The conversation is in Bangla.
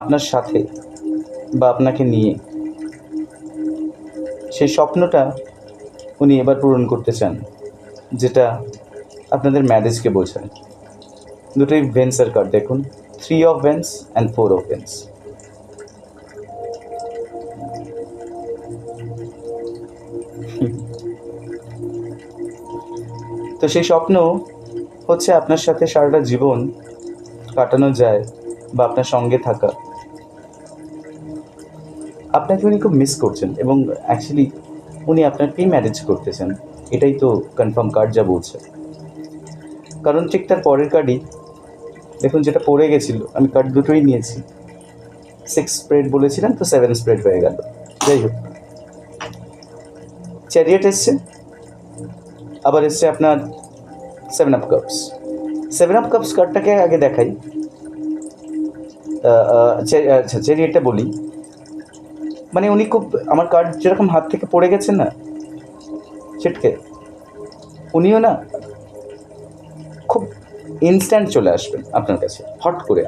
আপনার সাথে বা আপনাকে নিয়ে, সেই স্বপ্নটা উনি এবার পূরণ করতে চান, যেটা আপনাদের ম্যারেজকে বোঝায়। দুটোই ভেন্সের কার্ড দেখুন, 3 of veins and 4 of veins. তো সেই স্বপ্ন হচ্ছে আপনার সাথে সারাটা জীবন কাটানো যায় বা আপনার সঙ্গে থাকা। আপনাকে উনি খুব মিস করছেন এবং অ্যাকচুয়ালি উনি আপনাকেই ম্যারেজ করতে চান, এটাই তো কনফার্ম কার্ড যা বলছে। কারণ ঠিক তার পরের কার্ডই দেখুন, যেটা পড়ে গেছিলো, আমি কার্ড দুটোই নিয়েছি। 6 স্প্রেড বলেছিলাম, তো 7 স্প্রেড হয়ে গেল। যাই হোক, চ্যারিয়েট এসছে, আবার এসছে আপনার 7 অফ কাপস। 7 অফ কাপস কার্ডটাকে আগে দেখাই। আচ্ছা, চ্যারিয়েটটা বলি। মানে উনি খুব, আমার কার্ড যেরকম হাত থেকে পড়ে গেছেন না ছিটকে, উনিও না খুব ইনস্ট্যান্ট চলে আসবেন আপনার কাছে, হট করে।